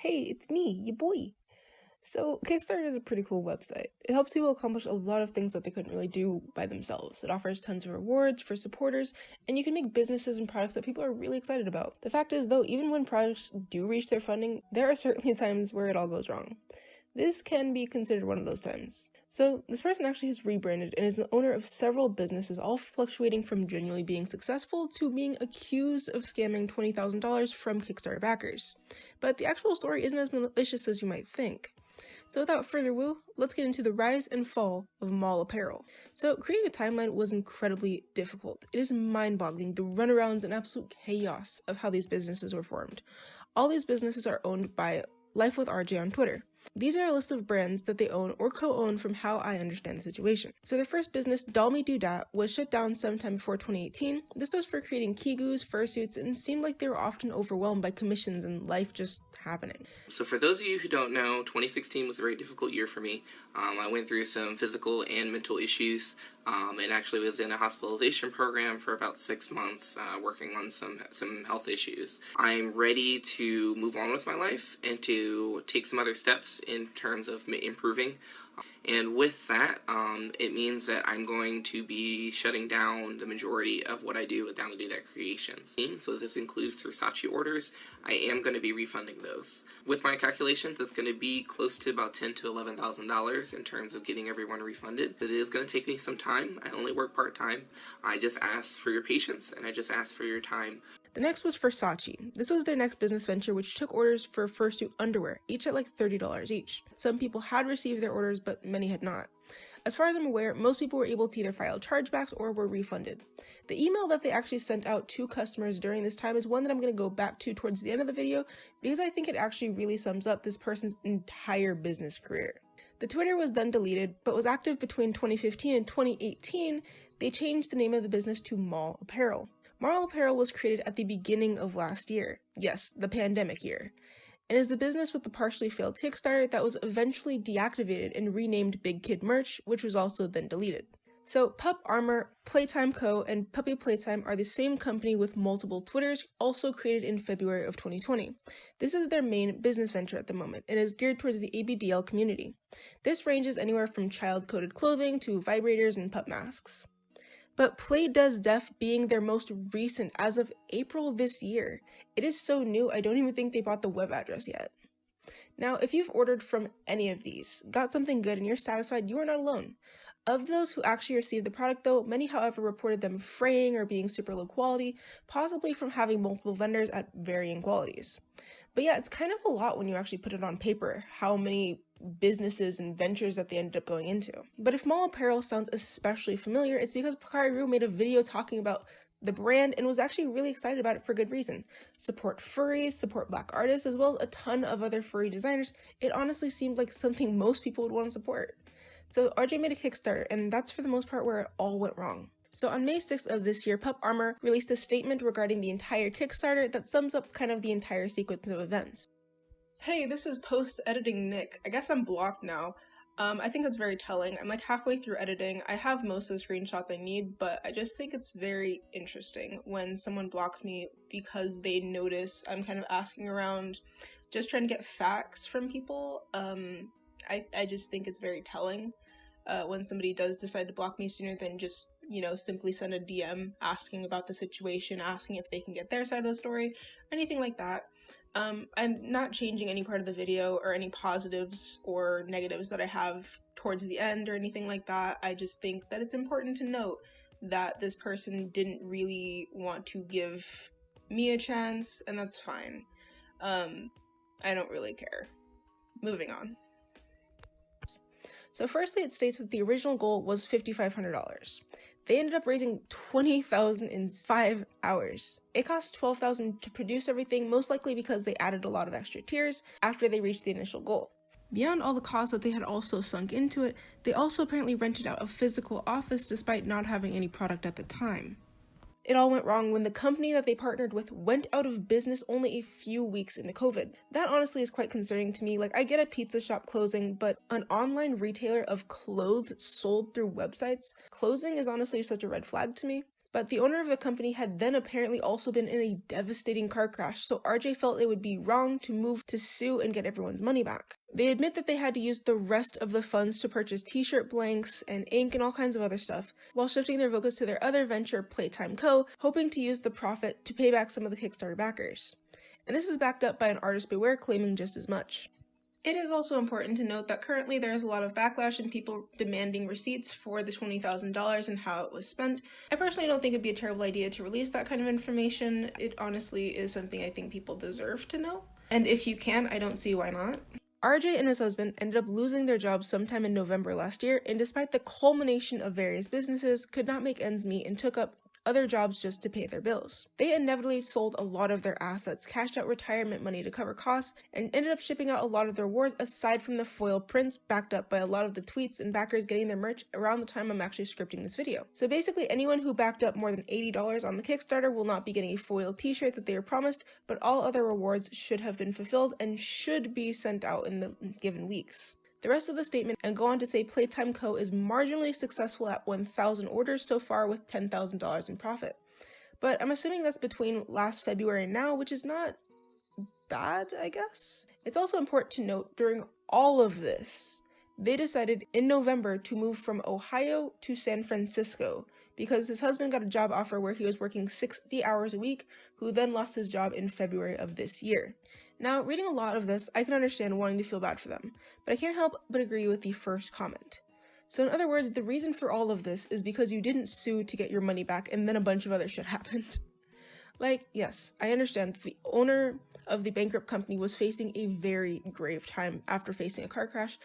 Hey, it's me, your boy. So, Kickstarter is a pretty cool website. It helps people accomplish a lot of things that they couldn't really do by themselves. It offers tons of rewards for supporters, and you can make businesses and products that people are really excited about. The fact is, though, even when products do reach their funding, there are certainly times where it all goes wrong. This can be considered one of those times. So, this person actually has rebranded and is the owner of several businesses, all fluctuating from genuinely being successful to being accused of scamming $20,000 from Kickstarter backers. But the actual story isn't as malicious as you might think. So without further ado, let's get into the rise and fall of Maul Apparel. So creating a timeline was incredibly difficult. It is mind-boggling, the runarounds and absolute chaos of how these businesses were formed. All these businesses are owned by Life with RJ on Twitter. These are a list of brands that they own or co-own from how I understand the situation. So their first business, Doll Me Do Dat, was shut down sometime before 2018. This was for creating kigus, fursuits, and seemed like they were often overwhelmed by commissions and life just happening. So for those of you who don't know, 2016 was a very difficult year for me. I went through some physical and mental issues, and actually was in a hospitalization program for about 6 months, working on some health issues. I'm ready to move on with my life and to take some other steps in terms of improving. And with that, it means that I'm going to be shutting down the majority of what I do with Down to Do That Creations. So this includes Versace orders. I am going to be refunding those. With my calculations, it's going to be close to about $10,000 to $11,000 in terms of getting everyone refunded. It is going to take me some time. I only work part-time. I just ask for your patience, and I just ask for your time. The next was Versace. This was their next business venture, which took orders for fursuit underwear, each at like $30 each. Some people had received their orders, but many had not. As far as I'm aware, most people were able to either file chargebacks or were refunded. The email that they actually sent out to customers during this time is one that I'm going to go back to towards the end of the video, because I think it actually really sums up this person's entire business career. The Twitter was then deleted, but was active between 2015 and 2018. They changed the name of the business to Maul Apparel. Maul Apparel was created at the beginning of last year. Yes, the pandemic year. And is a business with the partially failed Kickstarter that was eventually deactivated and renamed Big Kid Merch, which was also then deleted. So Pup Armor, Playtime Co., and Puppy Playtime are the same company with multiple Twitters, also created in February of 2020. This is their main business venture at the moment, and is geared towards the ABDL community. This ranges anywhere from child-coded clothing to vibrators and pup masks. But Play Does Def being their most recent as of April this year. It is so new, I don't even think they bought the web address yet. Now, if you've ordered from any of these, got something good, and you're satisfied, you are not alone. Of those who actually received the product though, many however reported them fraying or being super low quality, possibly from having multiple vendors at varying qualities. But yeah, it's kind of a lot when you actually put it on paper, how many businesses and ventures that they ended up going into. But if Maul Apparel sounds especially familiar, it's because Bakari Rue made a video talking about the brand and was actually really excited about it for good reason. Support furries, support black artists, as well as a ton of other furry designers. It honestly seemed like something most people would want to support. So RJ made a Kickstarter, and that's for the most part where it all went wrong. So on May 6th of this year, Pup Armor released a statement regarding the entire Kickstarter that sums up kind of the entire sequence of events. Hey, this is post-editing Nick. I guess I'm blocked now. I think that's very telling. I'm like halfway through editing. I have most of the screenshots I need, but I just think it's very interesting when someone blocks me because they notice I'm kind of asking around, just trying to get facts from people. I just think it's very telling when somebody does decide to block me sooner than just, simply send a DM asking about the situation, asking if they can get their side of the story, or anything like that. I'm not changing any part of the video or any positives or negatives that I have towards the end or anything like that. I just think that it's important to note that this person didn't really want to give me a chance, and that's fine. I don't really care. Moving on. So firstly, it states that the original goal was $5,500. They ended up raising $20,000 in 5 hours. It cost $12,000 to produce everything, most likely because they added a lot of extra tiers after they reached the initial goal. Beyond all the costs that they had also sunk into it, they also apparently rented out a physical office despite not having any product at the time. It all went wrong when the company that they partnered with went out of business only a few weeks into COVID. That honestly is quite concerning to me. Like, I get a pizza shop closing, but an online retailer of clothes sold through websites closing is honestly such a red flag to me. But the owner of the company had then apparently also been in a devastating car crash, so RJ felt it would be wrong to move to sue and get everyone's money back. They admit that they had to use the rest of the funds to purchase t-shirt blanks and ink and all kinds of other stuff, while shifting their focus to their other venture, Playtime Co., hoping to use the profit to pay back some of the Kickstarter backers. And this is backed up by an artist beware claiming just as much. It is also important to note that currently there is a lot of backlash and people demanding receipts for the $20,000 and how it was spent. I personally don't think it'd be a terrible idea to release that kind of information. It honestly is something I think people deserve to know. And if you can, I don't see why not. RJ and his husband ended up losing their jobs sometime in November last year, and despite the culmination of various businesses, could not make ends meet and took up other jobs just to pay their bills. They inevitably sold a lot of their assets, cashed out retirement money to cover costs, and ended up shipping out a lot of their awards aside from the foil prints backed up by a lot of the tweets and backers getting their merch around the time I'm actually scripting this video. So basically anyone who backed up more than $80 on the Kickstarter will not be getting a foil t-shirt that they were promised, but all other rewards should have been fulfilled and should be sent out in the given weeks. The rest of the statement and go on to say Playtime Co. is marginally successful at 1,000 orders so far with $10,000 in profit. But I'm assuming that's between last February and now, which is not bad, I guess. It's also important to note during all of this, they decided in November to move from Ohio to San Francisco because his husband got a job offer where he was working 60 hours a week, who then lost his job in February of this year. Now, reading a lot of this, I can understand wanting to feel bad for them, but I can't help but agree with the first comment. So in other words, the reason for all of this is because you didn't sue to get your money back and then a bunch of other shit happened. Like, yes, I understand that the owner of the bankrupt company was facing a very grave time after facing a car crash,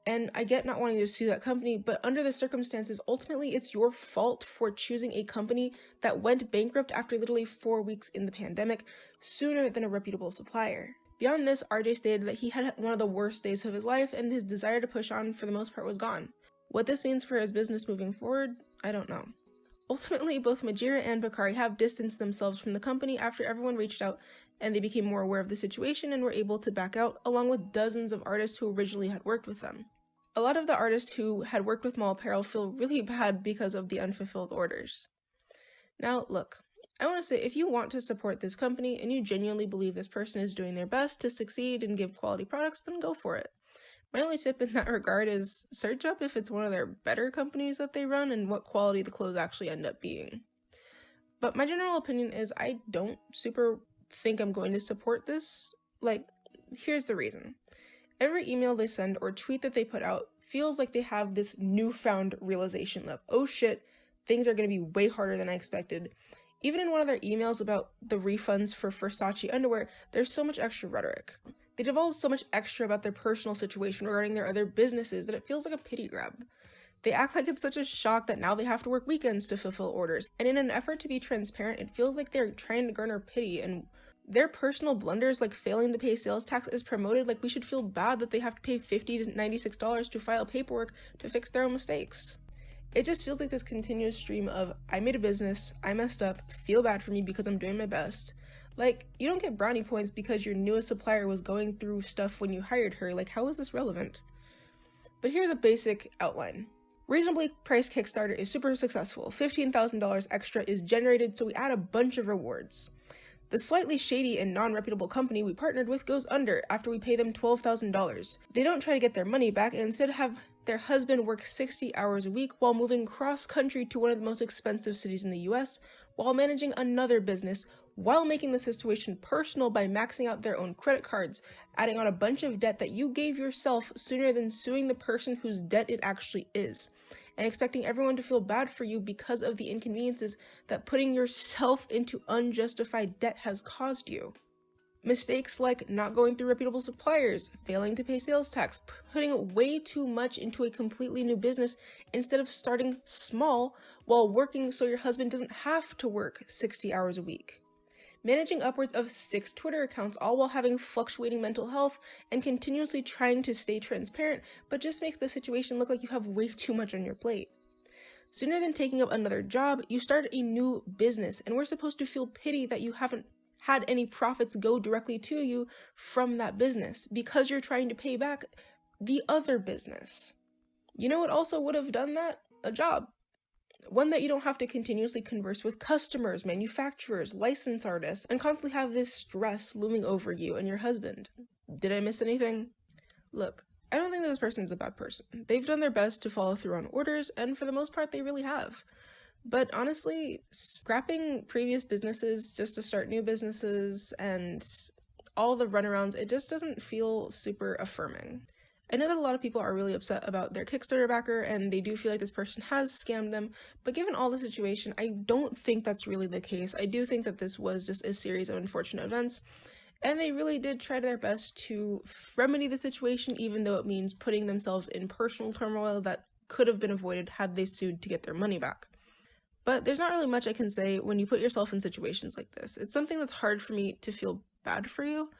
and I get not wanting to sue that company, but under the circumstances, ultimately it's your fault for choosing a company that went bankrupt after literally 4 weeks in the pandemic sooner than a reputable supplier. Beyond this, RJ stated that he had one of the worst days of his life and his desire to push on for the most part was gone. What this means for his business moving forward, I don't know. Ultimately, both Majira and Bakari have distanced themselves from the company after everyone reached out and they became more aware of the situation and were able to back out, along with dozens of artists who originally had worked with them. A lot of the artists who had worked with Maul Apparel feel really bad because of the unfulfilled orders. Now, look, I want to say if you want to support this company and you genuinely believe this person is doing their best to succeed and give quality products, then go for it. My only tip in that regard is search up if it's one of their better companies that they run and what quality the clothes actually end up being. But my general opinion is I don't super think I'm going to support this. Like, here's the reason. Every email they send or tweet that they put out feels like they have this newfound realization of, oh shit, things are going to be way harder than I expected. Even in one of their emails about the refunds for Versace underwear, there's so much extra rhetoric. They divulge so much extra about their personal situation regarding their other businesses that it feels like a pity grab. They act like it's such a shock that now they have to work weekends to fulfill orders, and in an effort to be transparent, it feels like they're trying to garner pity, and their personal blunders like failing to pay sales tax is promoted like we should feel bad that they have to pay $50 to $96 to file paperwork to fix their own mistakes. It just feels like this continuous stream of, I made a business, I messed up, feel bad for me because I'm doing my best. Like, you don't get brownie points because your newest supplier was going through stuff when you hired her. Like, how is this relevant? But here's a basic outline. Reasonably priced Kickstarter is super successful. $15,000 extra is generated, so we add a bunch of rewards. The slightly shady and non-reputable company we partnered with goes under after we pay them $12,000. They don't try to get their money back and instead have their husband work 60 hours a week while moving cross-country to one of the most expensive cities in the US, while managing another business, while making the situation personal by maxing out their own credit cards, adding on a bunch of debt that you gave yourself sooner than suing the person whose debt it actually is, and expecting everyone to feel bad for you because of the inconveniences that putting yourself into unjustified debt has caused you. Mistakes like not going through reputable suppliers, failing to pay sales tax, putting way too much into a completely new business instead of starting small while working so your husband doesn't have to work 60 hours a week. Managing upwards of 6 Twitter accounts all while having fluctuating mental health and continuously trying to stay transparent, but just makes the situation look like you have way too much on your plate. Sooner than taking up another job, you start a new business, and we're supposed to feel pity that you haven't had any profits go directly to you from that business because you're trying to pay back the other business. You know what also would have done that? A job. One that you don't have to continuously converse with customers, manufacturers, license artists, and constantly have this stress looming over you and your husband. Did I miss anything? Look, I don't think this person's a bad person. They've done their best to follow through on orders, and for the most part, they really have. But honestly, scrapping previous businesses just to start new businesses and all the runarounds, it just doesn't feel super affirming. I know that a lot of people are really upset about their Kickstarter backer, and they do feel like this person has scammed them, but given all the situation, I don't think that's really the case. I do think that this was just a series of unfortunate events, and they really did try their best to remedy the situation, even though it means putting themselves in personal turmoil that could have been avoided had they sued to get their money back. But there's not really much I can say when you put yourself in situations like this. It's something that's hard for me to feel bad for you.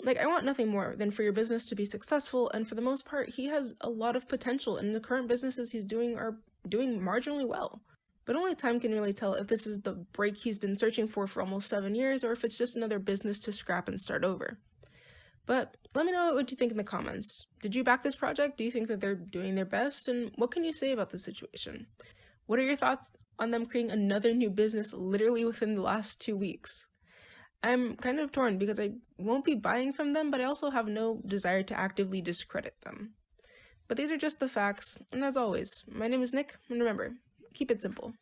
Like, I want nothing more than for your business to be successful, and for the most part, he has a lot of potential, and the current businesses he's doing are doing marginally well. But only time can really tell if this is the break he's been searching for almost 7 years, or if it's just another business to scrap and start over. But let me know what you think in the comments. Did you back this project? Do you think that they're doing their best? And what can you say about the situation? What are your thoughts on them creating another new business literally within the last 2 weeks? I'm kind of torn because I won't be buying from them, but I also have no desire to actively discredit them. But these are just the facts, and as always, my name is Nick, and remember, keep it simple.